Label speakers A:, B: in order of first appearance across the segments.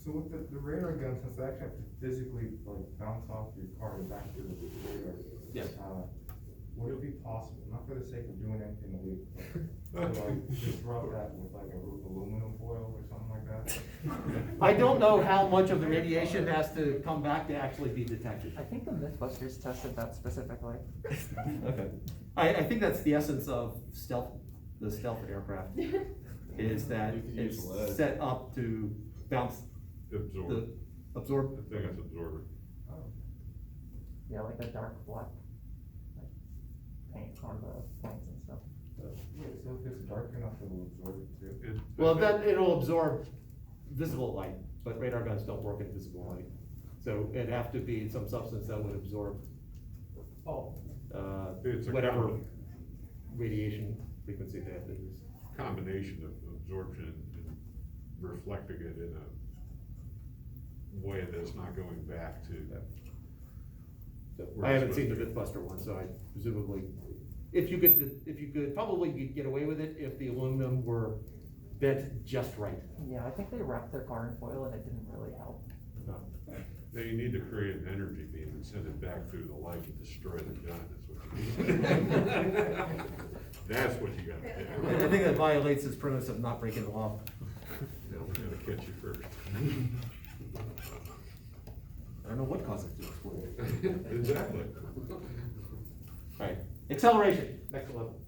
A: So with the radar gun, since they actually have to physically like bounce off your car and back to the radar.
B: Yes.
A: Would it be possible, not for the sake of doing anything illegal, but to like disrupt that with like aluminum foil or something like that?
B: I don't know how much of the radiation has to come back to actually be detected.
C: I think the Mythbusters tested that specifically.
B: Okay. I think that's the essence of stealth, the stealth aircraft, is that
D: You could use
B: it's
D: lead.
B: set up to bounce,
E: Absorb.
B: absorb.
E: I think it's absorber.
C: Yeah, like the dark black like, paint on the planes and stuff.
A: Yeah, so if it's dark enough, it will absorb it too.
B: Well, then it'll absorb visible light, but radar guns don't work in visible light. So it'd have to be some substance that would absorb,
E: It's a
B: whatever
E: combination.
B: radiation frequency they have to use.
E: Combination of absorption and reflecting it in a way that's not going back to.
B: So
E: Where
B: I
E: it's
B: haven't seen the
E: supposed
B: Mythbuster one, so I presumably, if you could probably get away with it if the aluminum were bent just right.
C: Yeah, I think they wrapped their car in foil and it didn't really help.
E: Now you need to create an energy beam and send it back through the light and destroy the gun, that's what you need. That's what you gotta
B: I
E: do.
B: think that violates his premise of not breaking the law.
E: They're gonna catch you first.
B: I don't know what caused it to explode.
E: Exactly.
B: Alright, acceleration, next level.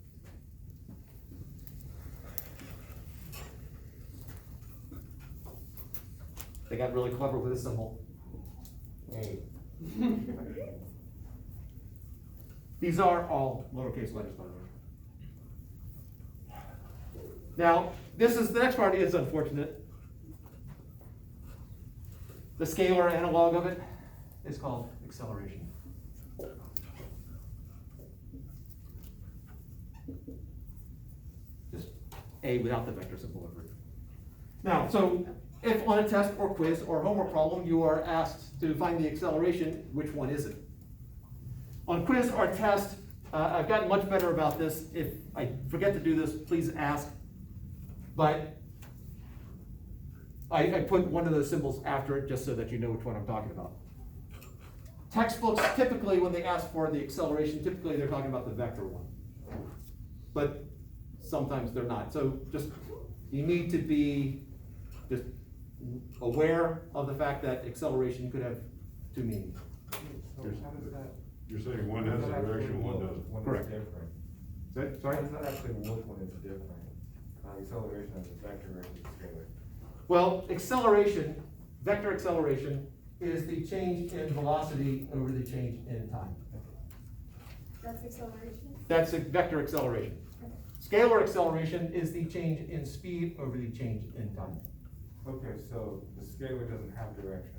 B: They got really clever with this symbol. A. These are all lowercase letters, by the way. Now, the next part is unfortunate. The scalar analog of it is called acceleration. Just A without the vector symbol over it. Now, so if on a test or quiz or homework problem, you are asked to find the acceleration, which one is it? On quiz or test, I've gotten much better about this. If I forget to do this, please ask. But I put one of those symbols after it just so that you know which one I'm talking about. Textbooks, typically when they ask for the acceleration, typically they're talking about the vector one. But sometimes they're not. So just, you need to be just aware of the fact that acceleration could have two meanings.
A: So how does that?
E: You're saying one has a direction, one doesn't.
A: When
B: Correct.
A: it's different.
B: Sorry?
A: How does that actually look when it's different? Acceleration as a vector versus scalar.
B: Well, acceleration, vector acceleration, is the change in velocity over the change in time.
F: That's acceleration?
B: That's a vector acceleration. Scalar acceleration is the change in speed over the change in time.
A: Okay, so the scalar doesn't have direction.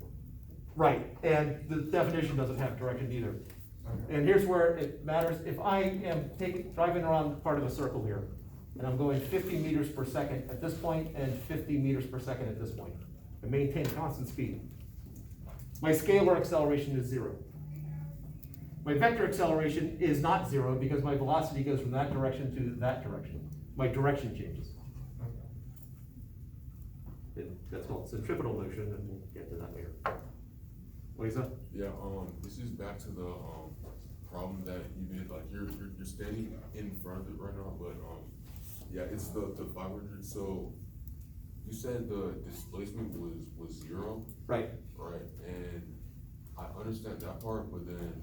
B: Right, and the definition doesn't have direction either.
A: Okay.
B: And here's where it matters. If I am driving around part of a circle here, and I'm going 50 meters per second at this point and 50 meters per second at this point, and maintain constant speed, my scalar acceleration is 0. My vector acceleration is not 0 because my velocity goes from that direction to that direction. My direction changes. That's called centripetal motion, and we'll get to that later. Lisa?
D: Yeah, this is back to the, problem that you did, like, you're standing in front of it right now, but, yeah, it's the 500, so you said the displacement was 0,
B: Right.
D: right? And I understand that part, but then,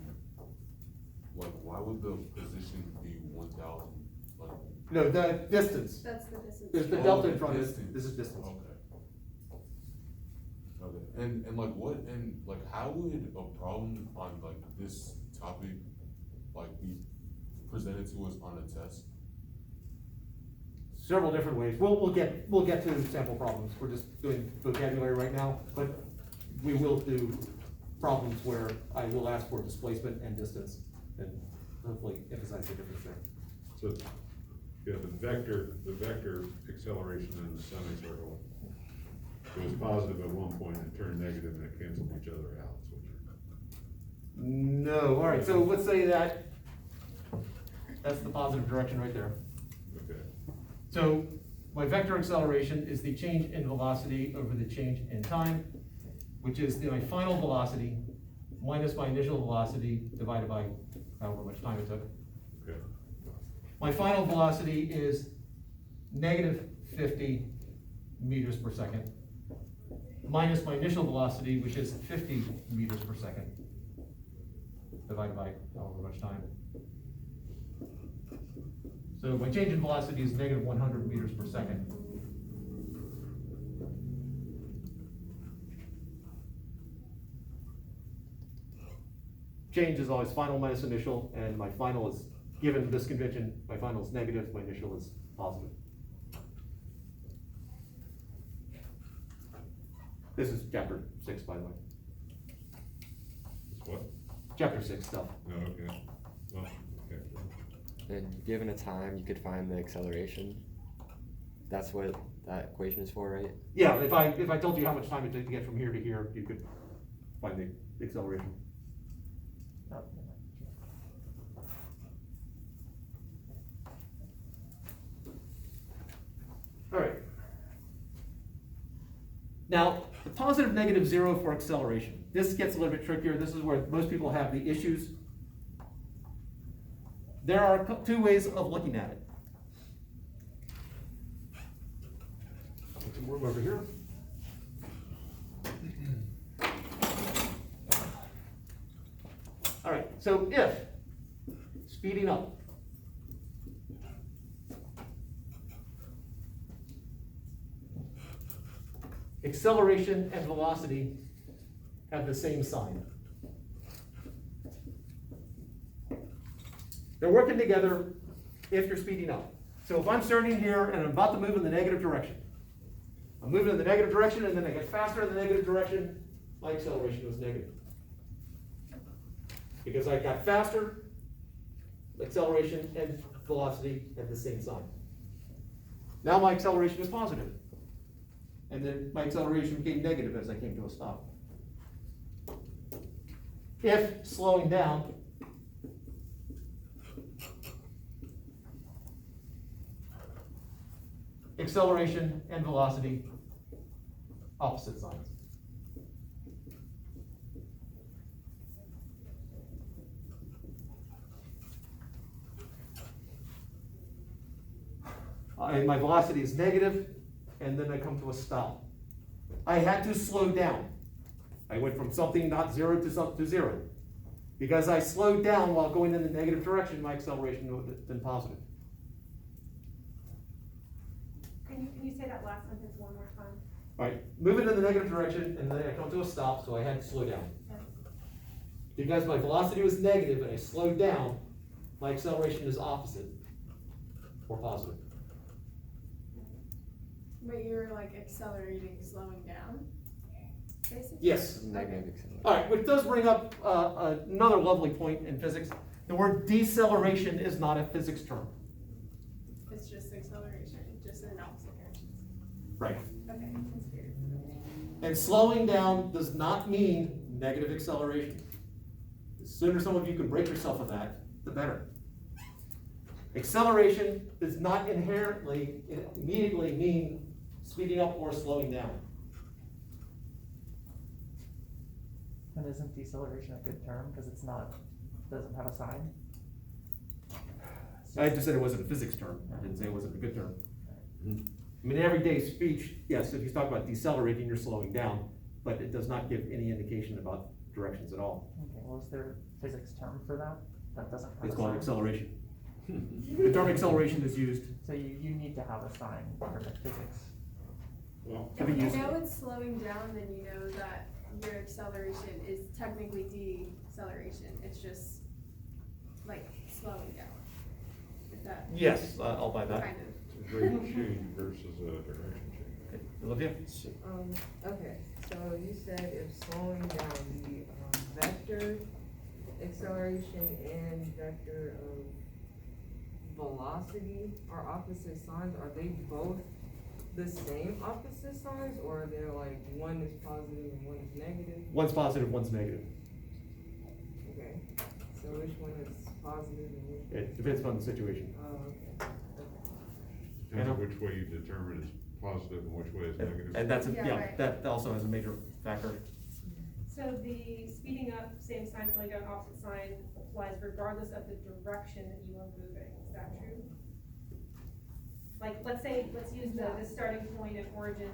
D: like, why would the position be 1,000? Like,
B: No, the distance.
F: That's the distance.
B: There's the
D: Oh,
B: delta in
D: the
B: front of
D: distance.
B: it. This is distance.
D: Okay. Okay, and like what, and like how would a problem on like this topic, like be presented to us on a test?
B: Several different ways. We'll get to sample problems. We're just doing vocabulary right now, but we will do problems where I will ask for displacement and distance, and hopefully emphasize the difference there.
E: So, you have the vector acceleration in the semicircle. It was positive at one point and turned negative and it canceled each other out. Is what you're-
B: No, all right, so let's say that's the positive direction right there.
E: Okay.
B: So my vector acceleration is the change in velocity over the change in time. which is my final velocity minus my initial velocity divided by however much time it took.
E: Okay.
B: My final velocity is negative 50 meters per second, minus my initial velocity, which is 50 meters per second, divided by however much time. So my change in velocity is negative 100 meters per second. Change is always final minus initial, and my final is, given this convention, my final is negative, my initial is positive. This is chapter 6, by the way.
E: It's what?
B: Chapter 6 stuff.
E: Oh, okay. Well, okay.
G: And given a time, you could find the acceleration. That's what that equation is for, right?
B: Yeah, if I told you how much time it took to get from here to here, you could find the acceleration.
C: Oh, never mind.
B: All right. Now, the positive, negative, zero for acceleration. This gets a little bit trickier. This is where most people have the issues. There are two ways of looking at it. Put some room over here. All right, so if speeding up acceleration and velocity have the same sign. They're working together if you're speeding up. So if I'm starting here and I'm about to move in the negative direction, I'm moving in the negative direction and then I get faster in the negative direction, my acceleration was negative. Because I got faster, acceleration and velocity had the same sign. Now my acceleration is positive. And then my acceleration became negative as I came to a stop. If slowing down, acceleration and velocity, opposite signs. My velocity is negative, and then I come to a stop. I had to slow down. I went from something not zero to zero. Because I slowed down while going in the negative direction, my acceleration would have been positive.
F: Can you say that last sentence one more time?
B: All right, moving in the negative direction, and then I come to a stop, so I had to slow down. Because my velocity was negative and I slowed down, my acceleration is opposite, or positive.
F: But you're like accelerating, slowing down, basically?
B: Yes.
G: Negative acceleration.
B: All right, which does bring up another lovely point in physics. The word deceleration is not a physics term.
F: It's just acceleration, just in opposite directions.
B: Right.
F: Okay, that's weird.
B: And slowing down does not mean negative acceleration. The sooner some of you can break yourself of that, the better. Acceleration does not inherently, immediately mean speeding up or slowing down.
C: And isn't deceleration a good term, because it's not, doesn't have a sign?
B: I just said it wasn't a physics term. I didn't say it wasn't a good term. I mean, in everyday speech, yes, if you talk about decelerating, you're slowing down, but it does not give any indication about directions at all.
C: Okay, well, is there a physics term for that? That doesn't have a
B: It's called
C: sign?
B: acceleration. The term acceleration is used.
C: So you need to have a sign for the physics.
E: Well,
B: Have you
F: If you
B: used
F: know
B: it?
F: it's slowing down, then you know that your acceleration is technically deceleration. It's just like slowing down. If that
B: Yes, I'll buy that.
F: kind of.
E: it's a rate change versus a direction change.
B: Okay, Olivia?
H: Okay, so you said if slowing down the, vector acceleration and vector of velocity are opposite signs, are they both the same opposite signs, or are they like one is positive and one is negative?
B: One's positive, one's negative.
H: Okay, so which one is positive and which?
B: It depends on the situation.
H: Oh, okay,
E: Depends on which way you determine is positive and which way is negative.
B: And that's,
F: Yeah,
B: yeah,
F: right.
B: that also has a major factor.
I: So the speeding up, same sign, slowing down, opposite sign applies regardless of the direction that you are moving, is that true? Like, let's use the starting point and origin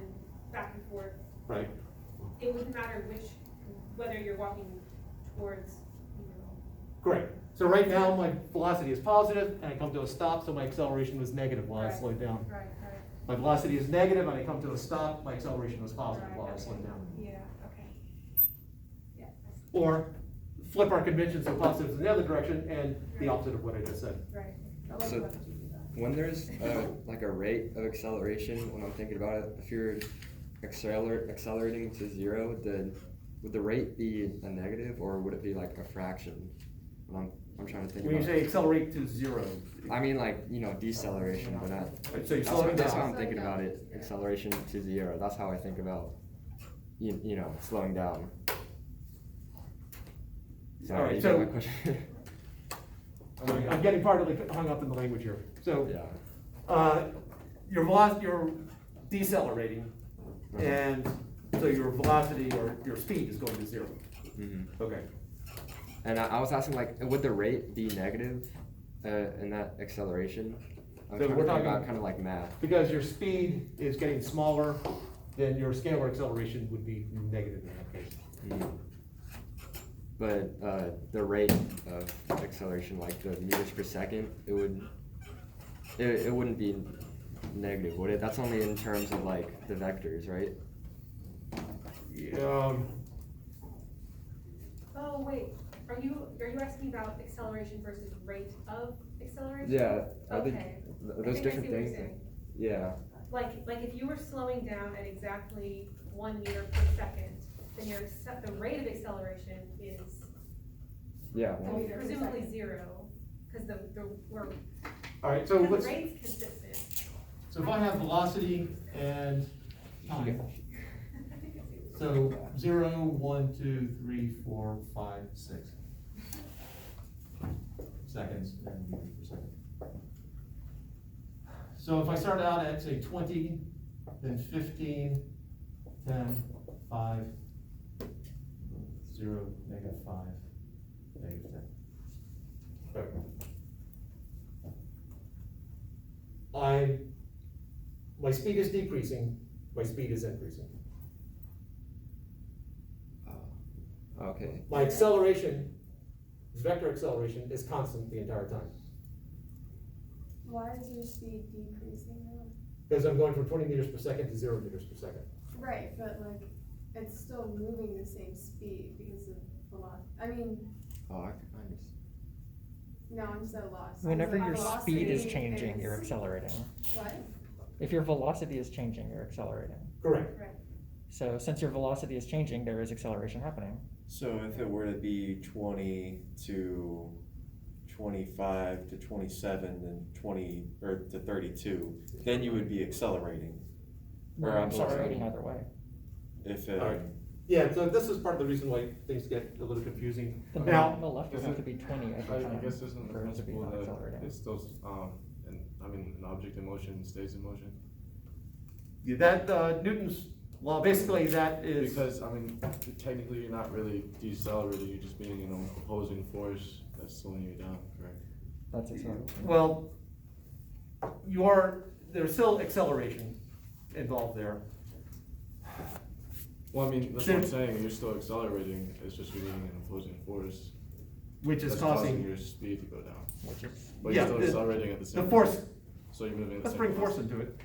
I: back and forth.
B: Right.
I: It wouldn't matter whether you're walking towards,
B: Correct. So right now, my velocity is positive, and I come to a stop, so my acceleration was negative while I
I: Right.
B: slowed down.
I: right.
B: My velocity is negative, and I come to a stop, my acceleration was positive
I: Right,
B: while I
I: okay.
B: slowed down.
I: Yeah, okay. Yeah. I see.
B: Or flip our convention so positive is in the other direction, and the opposite of what I just said.
I: Right.
G: So when there's like a rate of acceleration, when I'm thinking about it, if you're accelerating to 0, then would the rate be a negative or would it be like a fraction? I'm trying to think
B: When you
G: about
B: say
G: it.
B: accelerate to 0.
G: I mean like, you know, deceleration, but not.
B: So you're
G: That's
B: slowing
G: what, that's how
B: down.
G: I'm thinking about it, acceleration to 0, that's how I think about, you know, slowing down. Sorry,
B: Alright,
G: you
B: so-
G: get my question?
B: I'm getting partly hung up in the language here. So,
G: Yeah.
B: your velocity, you're decelerating, and so your velocity or your speed is going to 0.
G: Mhm.
B: Okay.
G: And I was asking like, would the rate be negative, in that acceleration? I'm
B: So
G: trying
B: we're
G: to think
B: talking-
G: about kind of like math.
B: Because your speed is getting smaller, then your scalar acceleration would be negative in that case.
G: Mhm. But, the rate of acceleration, like the meters per second, it wouldn't be negative, would it? That's only in terms of like the vectors, right?
I: Oh, wait, are you asking about acceleration versus rate of acceleration?
G: Yeah, are they-
I: Okay. I
G: those
I: think I
G: different
I: see what you're
G: things?
I: saying.
G: Yeah,
I: Like if you were slowing down at exactly 1 meter per second, then the rate of acceleration is
G: yeah.
I: presumably 0, because we're,
B: Alright, so
I: because
B: let's,
I: the rate's consistent.
B: so if I have velocity and time, so 0, 1, 2, 3, 4, 5, 6 seconds and meters per second. So if I start out at say 20, then 15, 10, 5, 0, negative 5, negative 10. Okay. My speed is decreasing, my speed is increasing.
G: Okay,
B: My acceleration, vector acceleration, is constant the entire time.
F: Why is your speed decreasing now?
B: Because I'm going from 20 meters per second to 0 meters per second.
F: Right, but like, it's still moving the same speed because of velocity. I mean,
G: oh, I understand.
F: no, I'm so lost.
C: Whenever
F: Like,
C: your speed is
F: velocity
C: changing, you're
F: is-
C: accelerating.
F: What?
C: If your velocity is changing, you're accelerating.
B: Correct.
C: So since your velocity is changing, there is acceleration happening.
J: So if it were to be 20 to 25 to 27 and 20 or to 32, then you would be accelerating. Or I'm sorry,
C: Accelerating either way.
J: if
B: Alright. Yeah, so this is part of the reason why things get a little confusing.
C: The
B: Now,
C: left would have to be 20 every
A: I
C: time
A: guess isn't the
C: for it to be
A: principle
C: not
A: that
C: accelerating.
A: it's still, an object in motion stays in motion?
B: that, Newton's law, basically that is.
A: Because, technically you're not really decelerating, you're just being an opposing force that's slowing you down, correct?
C: That's acceleration.
B: Well, there's still acceleration involved there.
A: Well, that's what I'm saying, you're still accelerating, it's just you're being an opposing force.
B: Which is
A: that's causing
B: causing,
A: your speed to go down.
C: Which is,
A: But
B: Yeah,
A: you're still
B: the-
A: accelerating at the same
B: the
A: time.
B: force,
A: So you're moving at the
B: let's
A: same
B: bring force
A: velocity.
B: into it.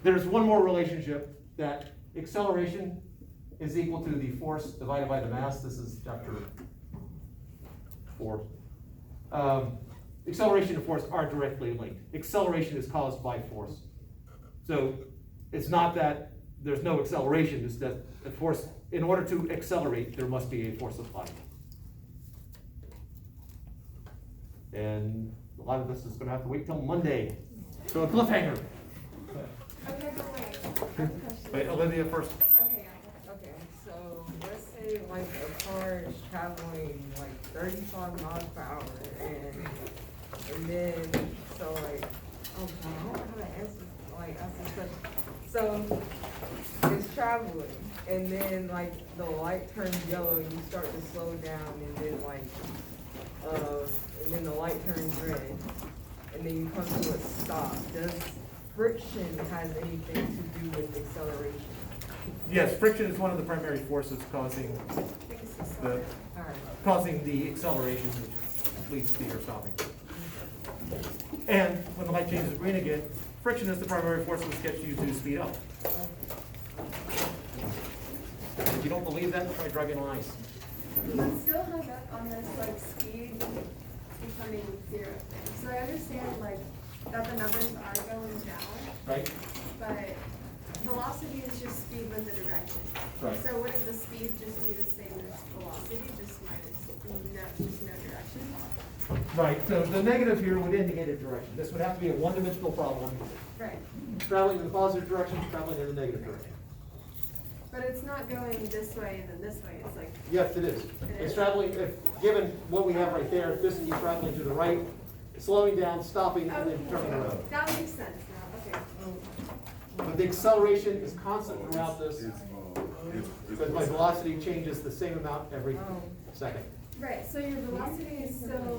B: There's one more relationship, that acceleration is equal to the force divided by the mass. This is chapter 4. Acceleration and force are directly linked. Acceleration is caused by force. So it's not that there's no acceleration, it's that the force, in order to accelerate, there must be a force applied. And a lot of this is gonna have to wait till Monday. So a cliffhanger.
F: Okay, but wait, I have a question.
B: Wait, Olivia first.
F: Okay,
H: Okay, so let's say like a car is traveling like 35 miles per hour and then, so like, oh, I don't know how to answer this question. So it's traveling, and then like the light turns yellow and you start to slow down, and then like, and then the light turns red, and then you come to a stop. Does friction has anything to do with acceleration?
B: Yes, friction is one of the primary forces causing the,
H: Alright,
B: causing the acceleration, which leads to your stopping. And when the light changes green again, friction is the primary force which gets you to speed up. If you don't believe that, try driving on ice.
F: I'm still hung up on this like speed becoming zero thing. So I understand like that the numbers are going down,
B: Right?
F: but velocity is just speed with the direction.
B: Right.
F: So wouldn't the speed just be the same as velocity, just no direction?
B: Right, so the negative here would indicate a direction. This would have to be a one-dimensional problem.
F: Right.
B: Traveling in the positive direction, traveling in the negative direction.
F: But it's not going this way and then this way, it's like,
B: Yes, it is. It's traveling, if, given what we have right there, this would be traveling to the right, slowing down, stopping, and then turning around.
F: that makes sense now, okay.
B: But the acceleration is constant throughout this,
D: It's
B: because my velocity changes the same amount every second.
F: Right, so your velocity is still,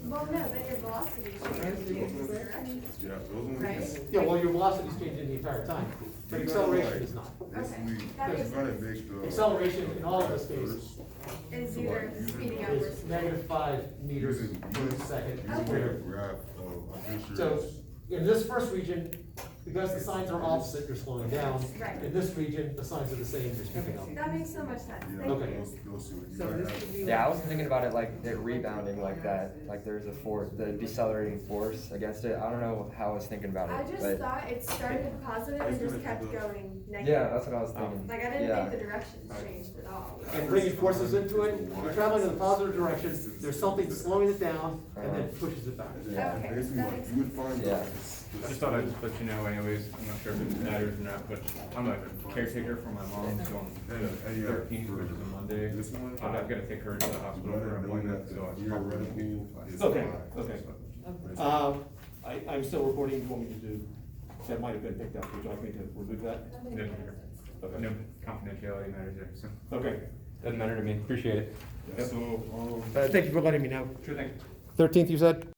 F: well, no, then your velocity changes in the direction.
D: Yeah, those ones.
F: Right?
B: Yeah, well, your velocity is changing the entire time, but acceleration is not.
F: Okay, that makes sense.
B: Acceleration in all of this case
F: Is either speeding up or
B: is -5 meters per second.
F: Okay.
B: So, in this first region, because the signs are opposite, you're slowing down.
F: Right.
B: In this region, the signs are the same, you're speeding up.
F: That makes so much sense, thank
B: Okay.
F: you.
H: so this could be.
G: Yeah, I was thinking about it like it rebounding like that, like there's a force, the decelerating force against it. I don't know how I was thinking about
F: I
G: it,
F: just
G: but
F: thought it started positive and just kept going negative.
G: yeah, that's what I was thinking.
F: Like, I didn't
G: Yeah.
F: think the directions changed at all.
B: And bringing forces into it, you're traveling in the positive direction, there's something slowing it down, and then pushes it back.
G: Yeah.
F: Okay,
D: Basically,
F: that
D: like,
F: makes
D: you would find.
G: Yeah.
A: I just thought I'd just let you know anyways, I'm not sure if it matters or not, but I'm a caretaker for my mom, so on the 13th, which is a Monday.
D: This one.
A: I've gotta take her to the hospital for an appointment, so it's probably.
B: Okay, okay. I'm still recording, you want me to do, that might have been picked up, would you like me to remove that?
A: No confidentiality matters there, so.
B: Okay.
A: Doesn't matter to me, appreciate it.
D: So,
B: Thank you for letting me know.
A: Sure thing.
B: 13th, you said?